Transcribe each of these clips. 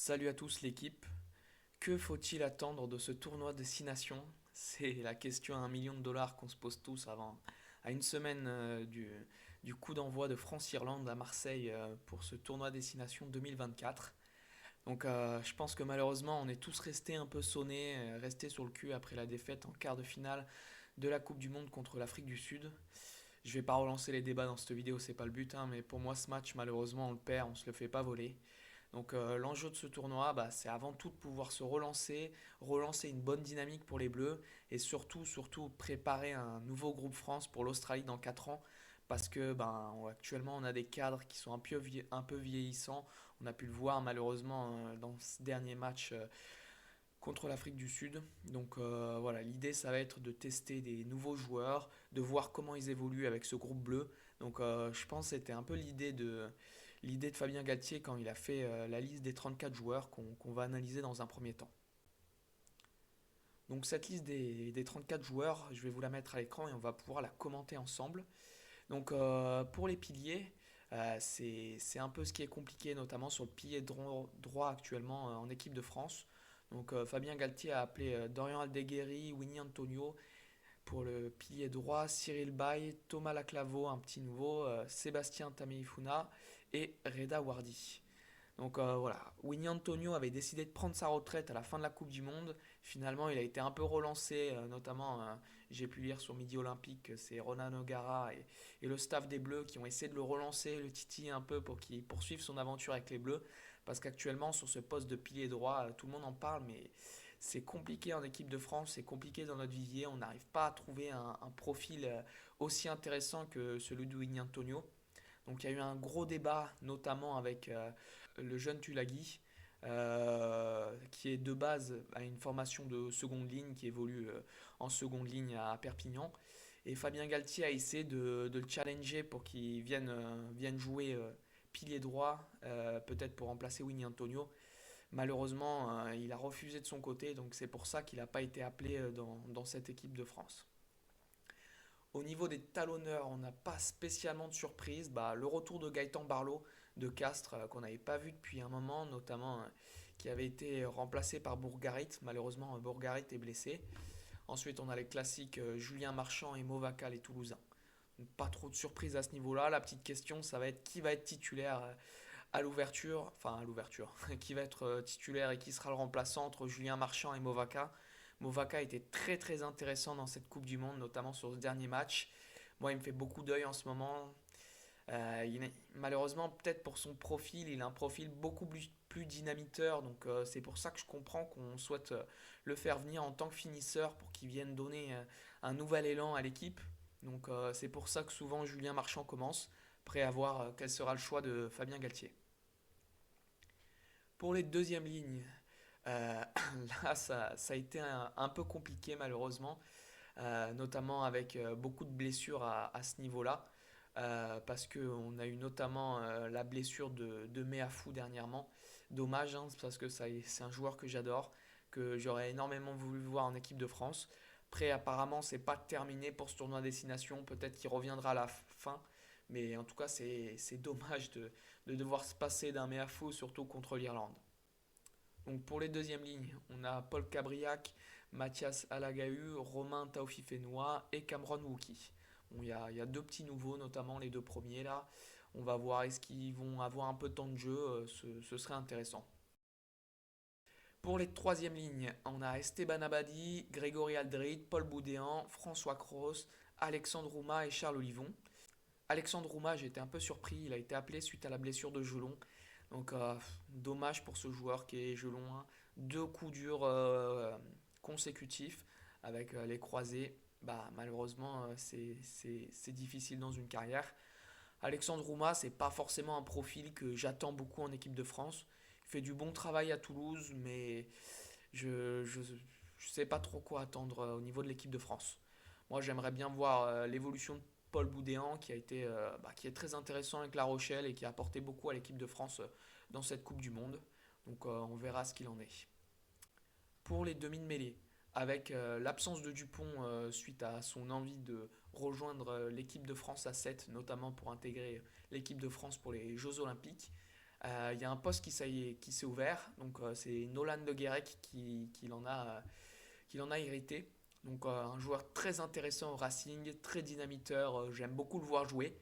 Salut à tous l'équipe. Que faut-il attendre de ce tournoi Destination? C'est la question à 1 million de dollars qu'on se pose tous à une semaine du coup d'envoi de France-Irlande à Marseille pour ce tournoi Destination 2024. Donc je pense que malheureusement on est tous restés un peu sonnés, restés sur le cul après la défaite en quart de finale de la Coupe du Monde contre l'Afrique du Sud. Je vais pas relancer les débats dans cette vidéo, c'est pas le but, hein, mais pour moi ce match malheureusement on le perd, on se le fait pas voler. Donc l'enjeu de ce tournoi, c'est avant tout de pouvoir se relancer, relancer une bonne dynamique pour les Bleus et surtout préparer un nouveau groupe France pour l'Australie dans 4 ans parce que actuellement on a des cadres qui sont un peu vieillissants. On a pu le voir malheureusement dans ce dernier match contre l'Afrique du Sud. Donc voilà, l'idée ça va être de tester des nouveaux joueurs, de voir comment ils évoluent avec ce groupe bleu. Donc je pense que c'était un peu l'idée de Fabien Galtier quand il a fait la liste des 34 joueurs qu'on va analyser dans un premier temps. Donc cette liste des 34 joueurs, je vais vous la mettre à l'écran et on va pouvoir la commenter ensemble. Donc pour les piliers, c'est un peu ce qui est compliqué, notamment sur le pilier droit actuellement en équipe de France. Donc Fabien Galtier a appelé Dorian Aldeguerri, Winnie Antonio pour le pilier droit, Cyril Bay, Thomas Laclavo, un petit nouveau, Sébastien Tameifuna et Reda Wardi. Donc voilà, Winnie Antonio avait décidé de prendre sa retraite à la fin de la Coupe du Monde. Finalement, il a été un peu relancé, notamment j'ai pu lire sur Midi Olympique que c'est Ronan O'Gara et le staff des Bleus qui ont essayé de le relancer, le titiller un peu pour qu'il poursuive son aventure avec les Bleus. Parce qu'actuellement, sur ce poste de pilier droit, tout le monde en parle, mais c'est compliqué en équipe de France, c'est compliqué dans notre vivier. On n'arrive pas à trouver un profil aussi intéressant que celui de Winnie Antonio. Donc il y a eu un gros débat, notamment avec le jeune Tulagi, qui est de base à une formation de seconde ligne, qui évolue en seconde ligne à Perpignan. Et Fabien Galtier a essayé de le challenger pour qu'il vienne jouer pilier droit, peut-être pour remplacer Winnie Antonio. Malheureusement, il a refusé de son côté, donc c'est pour ça qu'il n'a pas été appelé dans cette équipe de France. Au niveau des talonneurs, on n'a pas spécialement de surprise. Le retour de Gaëtan Barlow de Castres, qu'on n'avait pas vu depuis un moment, notamment qui avait été remplacé par Bourgarit. Malheureusement, Bourgarit est blessé. Ensuite, on a les classiques Julien Marchand et Movaca, les Toulousains. Donc, pas trop de surprise à ce niveau-là. La petite question, ça va être qui va être titulaire à l'ouverture, qui va être titulaire et qui sera le remplaçant entre Julien Marchand et Movaca. Movaca était très très intéressant dans cette Coupe du Monde, notamment sur ce dernier match. Moi, il me fait beaucoup d'œil en ce moment. Malheureusement, peut-être pour son profil, il a un profil beaucoup plus dynamiteur. Donc, c'est pour ça que je comprends qu'on souhaite le faire venir en tant que finisseur pour qu'il vienne donner un nouvel élan à l'équipe. Donc, c'est pour ça que souvent Julien Marchand commence, prêt à voir quel sera le choix de Fabien Galtier. Pour les deuxièmes lignes, euh, là, ça a été un peu compliqué malheureusement, notamment avec beaucoup de blessures à ce niveau-là, parce qu'on a eu notamment la blessure de Meafou dernièrement. Dommage, hein, parce que c'est un joueur que j'adore, que j'aurais énormément voulu voir en équipe de France. Après, apparemment, c'est pas terminé pour ce tournoi à destination. Peut-être qu'il reviendra à la fin. Mais en tout cas, c'est dommage de devoir se passer d'un Meafou, surtout contre l'Irlande. Donc pour les deuxièmes lignes, on a Paul Cabriac, Mathias Alagahu, Romain Taofifenua et Cameron Wookie. Bon, il y a deux petits nouveaux, notamment les deux premiers là. On va voir est-ce qu'ils vont avoir un peu de temps de jeu, ce serait intéressant. Pour les troisièmes lignes, on a Esteban Abadi, Grégory Aldrit, Paul Boudéan, François Cros, Alexandre Rouma et Charles Olivon. Alexandre Rouma, j'ai été un peu surpris, il a été appelé suite à la blessure de Gelon. Donc dommage pour ce joueur qui est Gelon, hein. Deux coups durs consécutifs avec les croisés. Malheureusement, c'est difficile dans une carrière. Alexandre Rouma, c'est pas forcément un profil que j'attends beaucoup en équipe de France. Il fait du bon travail à Toulouse, mais je sais pas trop quoi attendre au niveau de l'équipe de France. Moi, j'aimerais bien voir l'évolution de Paul Boudéan, qui est très intéressant avec La Rochelle et qui a apporté beaucoup à l'équipe de France dans cette Coupe du Monde. Donc, on verra ce qu'il en est. Pour les demi de mêlée, avec l'absence de Dupont suite à son envie de rejoindre l'équipe de France à 7, notamment pour intégrer l'équipe de France pour les Jeux Olympiques, Il y a un poste qui s'est ouvert, donc c'est Nolan Le Guérec qui l'en a hérité. Donc un joueur très intéressant au Racing, très dynamiteur, j'aime beaucoup le voir jouer.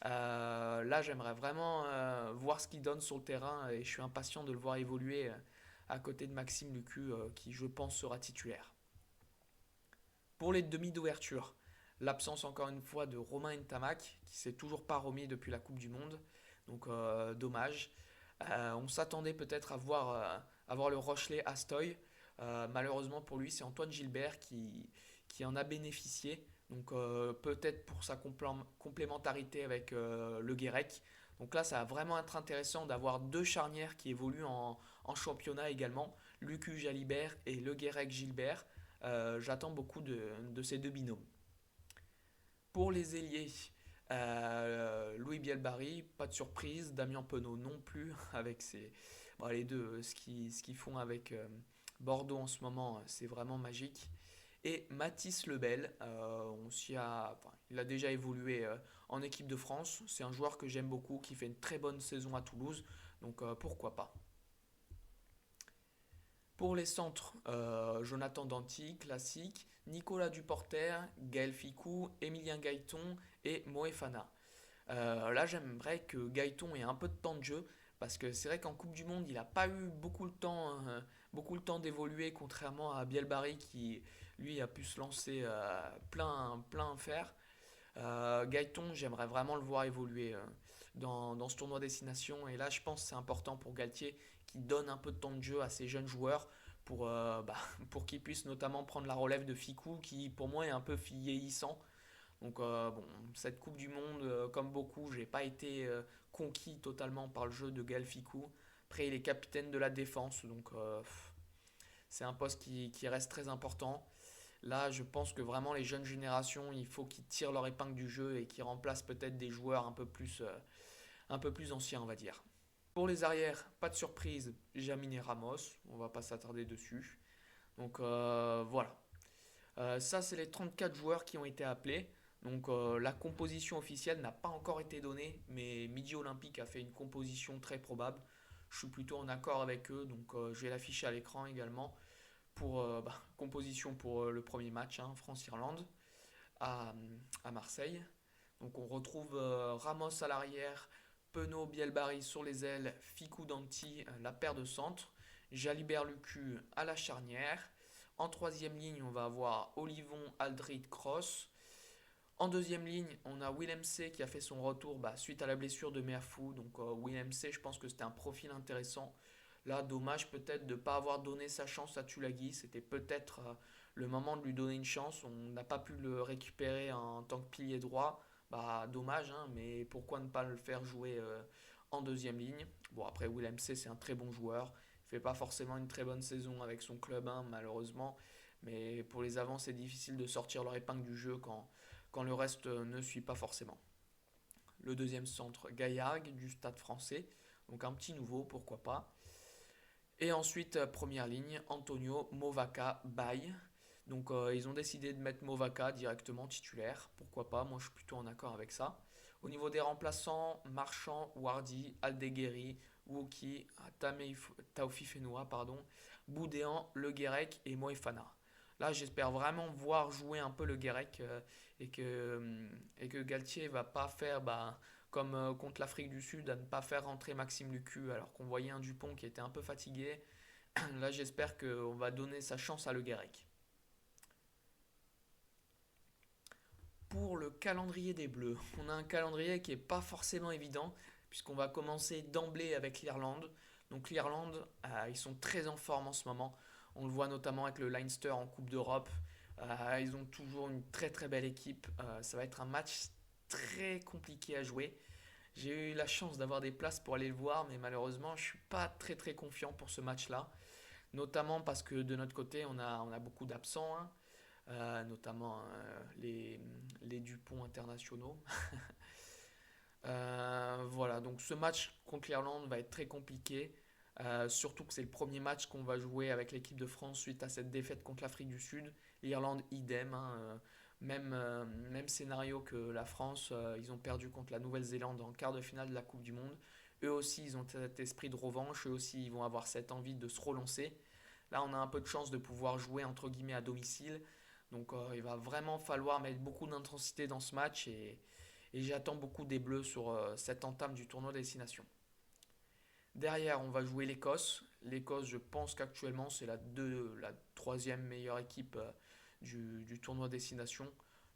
Là, j'aimerais vraiment voir ce qu'il donne sur le terrain et je suis impatient de le voir évoluer à côté de Maxime Lucu, qui je pense sera titulaire. Pour les demi d'ouverture, l'absence encore une fois de Romain Ntamak, qui s'est toujours pas remis depuis la Coupe du Monde, donc dommage. On s'attendait peut-être à voir le Rochelet Astoy. Malheureusement pour lui, c'est Antoine Gilbert qui en a bénéficié. Donc peut-être pour sa complémentarité avec le Guérec. Donc là, ça va vraiment être intéressant d'avoir deux charnières qui évoluent en championnat également. Lucu Jalibert et Le Guérec Gilbert. J'attends beaucoup de ces deux binômes. Pour les ailiers, Louis Bielbarri, pas de surprise. Damien Penaud non plus, avec les deux, ce qu'ils font avec Bordeaux en ce moment, c'est vraiment magique. Et Mathis Lebel, il a déjà évolué en équipe de France. C'est un joueur que j'aime beaucoup, qui fait une très bonne saison à Toulouse, donc pourquoi pas. Pour les centres, Jonathan Danty, classique, Nicolas Duporter, Gaël Ficou, Emilien Gaëton et Moefana. Là, j'aimerais que Gaëton ait un peu de temps de jeu parce que c'est vrai qu'en Coupe du Monde, il n'a pas eu beaucoup le temps d'évoluer, contrairement à Bielbarri qui, lui, a pu se lancer plein fer. Gaëton, j'aimerais vraiment le voir évoluer dans ce tournoi destination. Et là, je pense que c'est important pour Galtier qui donne un peu de temps de jeu à ces jeunes joueurs pour qu'ils puissent notamment prendre la relève de Ficou qui, pour moi, est un peu vieillissant. Donc bon, cette Coupe du Monde, comme beaucoup, j'ai pas été conquis totalement par le jeu de Gaël Ficou. Après, il est capitaine de la défense, donc c'est un poste qui reste très important. Là, je pense que vraiment les jeunes générations, il faut qu'ils tirent leur épingle du jeu et qu'ils remplacent peut-être des joueurs un peu plus anciens, on va dire. Pour les arrières, pas de surprise, Jamine et Ramos, on va pas s'attarder dessus. Donc voilà. Ça, c'est les 34 joueurs qui ont été appelés. Donc la composition officielle n'a pas encore été donnée, mais Midi Olympique a fait une composition très probable. Je suis plutôt en accord avec eux, donc je vais l'afficher à l'écran également pour composition pour le premier match, hein, France-Irlande à, à Marseille. Donc on retrouve Ramos à l'arrière, Penaud Bielbarri sur les ailes, Ficou Danti, la paire de centre, Jalibert Lucu à la charnière. En troisième ligne, on va avoir Olivon, Aldrit, Cross. En deuxième ligne, on a Willem C qui a fait son retour suite à la blessure de Meafou. Donc Willem C, je pense que c'était un profil intéressant. Là, dommage peut-être de ne pas avoir donné sa chance à Tulagi. C'était peut-être le moment de lui donner une chance. On n'a pas pu le récupérer en tant que pilier droit. Dommage, hein, mais pourquoi ne pas le faire jouer en deuxième ligne. Bon, après, Willem C, c'est un très bon joueur. Il fait pas forcément une très bonne saison avec son club, hein, malheureusement. Mais pour les avants, c'est difficile de sortir leur épingle du jeu quand le reste ne suit pas forcément. Le deuxième centre, Gaillargue du Stade français. Donc un petit nouveau, pourquoi pas. Et ensuite, première ligne, Antonio, Movaca, Baye. Donc ils ont décidé de mettre Movaca directement titulaire. Pourquoi pas, moi je suis plutôt en accord avec ça. Au niveau des remplaçants, Marchand, Wardy, Aldeguerri, Woki, Taofi Fenoua, Boudéan, Le Guérec et Moefana. Là, j'espère vraiment voir jouer un peu Le Guérec et que Galtier va pas faire comme contre l'Afrique du Sud, à ne pas faire rentrer Maxime Lucu alors qu'on voyait un Dupont qui était un peu fatigué. Là, j'espère qu'on va donner sa chance à Le Guérec. Pour le calendrier des Bleus, on a un calendrier qui n'est pas forcément évident, puisqu'on va commencer d'emblée avec l'Irlande. Donc l'Irlande, ils sont très en forme en ce moment. On le voit notamment avec le Leinster en Coupe d'Europe. Ils ont toujours une très très belle équipe. Ça va être un match très compliqué à jouer. J'ai eu la chance d'avoir des places pour aller le voir, mais malheureusement, je ne suis pas très très confiant pour ce match-là. Notamment parce que de notre côté, on a beaucoup d'absents, hein. Notamment les Dupont internationaux. Voilà, donc ce match contre l'Irlande va être très compliqué. Surtout que c'est le premier match qu'on va jouer avec l'équipe de France suite à cette défaite contre l'Afrique du Sud. L'Irlande, idem, hein, même scénario que la France. Ils ont perdu contre la Nouvelle-Zélande en quart de finale de la Coupe du Monde. Eux aussi, ils ont cet esprit de revanche. Eux aussi, ils vont avoir cette envie de se relancer. Là, on a un peu de chance de pouvoir jouer entre guillemets à domicile. Donc, il va vraiment falloir mettre beaucoup d'intensité dans ce match. Et j'attends beaucoup des Bleus sur cette entame du tournoi destination. Derrière, on va jouer l'Écosse. L'Écosse, je pense qu'actuellement, c'est la troisième meilleure équipe du tournoi destination.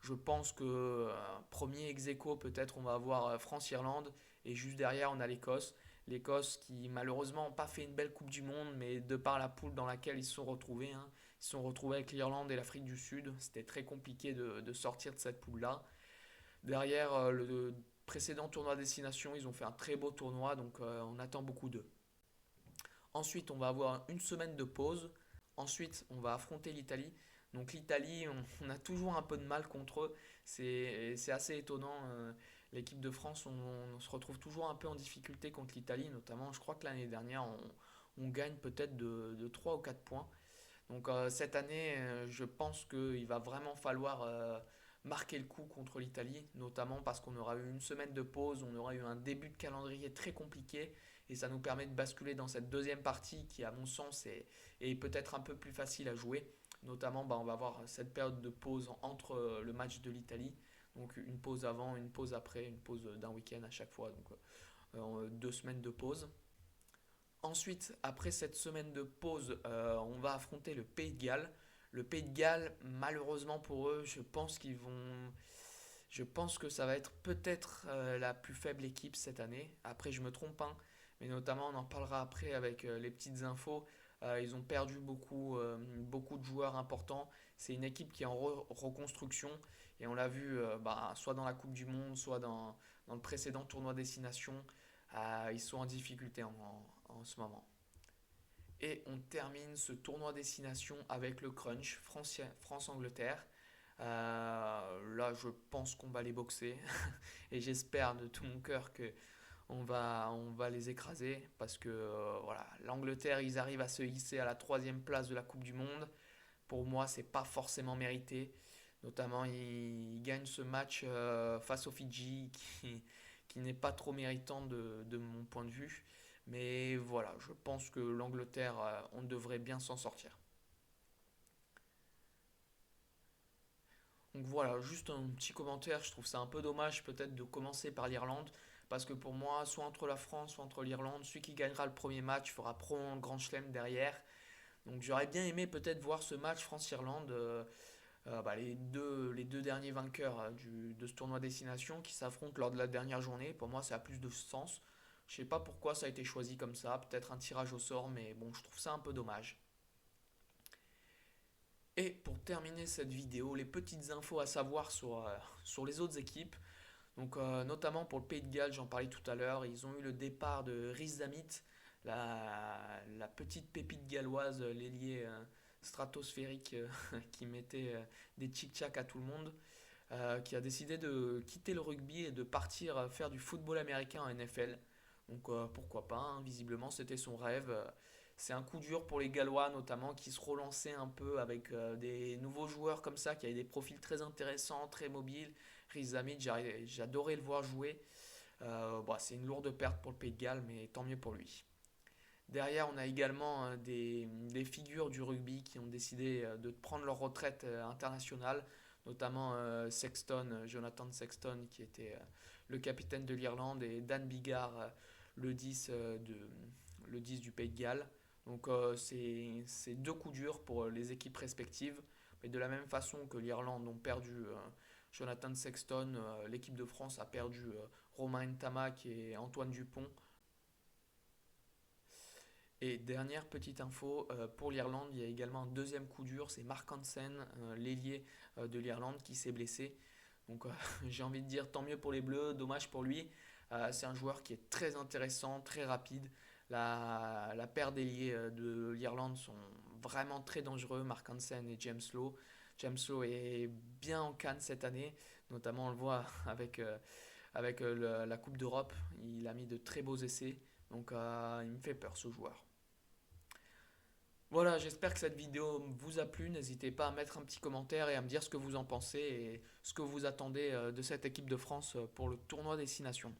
Je pense que premier ex aequo, peut-être, on va avoir France-Irlande. Et juste derrière, on a l'Écosse. L'Écosse qui, malheureusement, n'a pas fait une belle Coupe du Monde, mais de par la poule dans laquelle ils se sont retrouvés, hein, ils se sont retrouvés avec l'Irlande et l'Afrique du Sud. C'était très compliqué de sortir de cette poule-là. Derrière, le précédent tournoi destination, ils ont fait un très beau tournoi, donc on attend beaucoup d'eux. Ensuite, on va avoir une semaine de pause. Ensuite, on va affronter l'Italie. Donc l'Italie, on a toujours un peu de mal contre eux. C'est assez étonnant. L'équipe de France, on se retrouve toujours un peu en difficulté contre l'Italie. Notamment, je crois que l'année dernière, on gagne peut-être de 3 ou 4 points. Donc cette année, je pense qu'il va vraiment falloir marquer le coup contre l'Italie, notamment parce qu'on aura eu une semaine de pause, on aura eu un début de calendrier très compliqué, et ça nous permet de basculer dans cette deuxième partie qui, à mon sens, est peut-être un peu plus facile à jouer. Notamment, on va avoir cette période de pause entre le match de l'Italie, donc une pause avant, une pause après, une pause d'un week-end à chaque fois, donc 2 semaines de pause. Ensuite, après cette semaine de pause, on va affronter le Pays de Galles. Le Pays de Galles, malheureusement pour eux, je pense que ça va être peut-être la plus faible équipe cette année. Après, je me trompe pas, mais notamment, on en parlera après avec les petites infos. Ils ont perdu beaucoup de joueurs importants. C'est une équipe qui est en reconstruction et on l'a vu soit dans la Coupe du Monde, soit dans le précédent tournoi destination. Ils sont en difficulté en ce moment. Et on termine ce tournoi destination avec le crunch France-Angleterre. Là, je pense qu'on va les boxer et j'espère de tout mon cœur que on va les écraser parce que voilà, l'Angleterre, ils arrivent à se hisser à la troisième place de la Coupe du Monde. Pour moi, c'est pas forcément mérité. Notamment, ils gagnent ce match face aux Fidji qui n'est pas trop méritant de mon point de vue. Mais voilà, je pense que l'Angleterre, on devrait bien s'en sortir. Donc voilà, juste un petit commentaire, je trouve ça un peu dommage peut-être de commencer par l'Irlande, parce que pour moi, soit entre la France, soit entre l'Irlande, celui qui gagnera le premier match fera probablement le Grand Chelem derrière. Donc j'aurais bien aimé peut-être voir ce match France-Irlande, les deux derniers vainqueurs de ce tournoi destination qui s'affrontent lors de la dernière journée. Pour moi, ça a plus de sens. Je sais pas pourquoi ça a été choisi comme ça, peut-être un tirage au sort, mais bon, je trouve ça un peu dommage. Et pour terminer cette vidéo, les petites infos à savoir sur les autres équipes. Donc, notamment pour le Pays de Galles, j'en parlais tout à l'heure, ils ont eu le départ de Rhys Damit, la petite pépite galloise, l'ailier stratosphérique qui mettait des tchic-tchac à tout le monde, qui a décidé de quitter le rugby et de partir faire du football américain en NFL. Donc pourquoi pas, hein, visiblement c'était son rêve. C'est un coup dur pour les Gallois notamment qui se relançaient un peu avec des nouveaux joueurs comme ça qui avaient des profils très intéressants, très mobiles. Riz Ahmed, j'adorais le voir jouer. C'est une lourde perte pour le Pays de Galles, mais tant mieux pour lui. Derrière, on a également des figures du rugby qui ont décidé de prendre leur retraite internationale, notamment Jonathan Sexton, qui était le capitaine de l'Irlande, et Dan Biggar, le 10, le 10 du Pays de Galles. Donc c'est deux coups durs pour les équipes respectives. Mais de la même façon que l'Irlande ont perdu Jonathan Sexton, l'équipe de France a perdu Romain Ntamak et Antoine Dupont. Et dernière petite info, pour l'Irlande, il y a également un deuxième coup dur, c'est Mark Hansen, l'ailier de l'Irlande, qui s'est blessé. Donc j'ai envie de dire tant mieux pour les Bleus, dommage pour lui. C'est un joueur qui est très intéressant, très rapide. La paire d'ailiers de l'Irlande sont vraiment très dangereux, Mark Hansen et James Lowe. James Lowe est bien en canne cette année, notamment on le voit avec la Coupe d'Europe. Il a mis de très beaux essais, donc il me fait peur ce joueur. Voilà, j'espère que cette vidéo vous a plu. N'hésitez pas à mettre un petit commentaire et à me dire ce que vous en pensez et ce que vous attendez de cette équipe de France pour le tournoi Destination.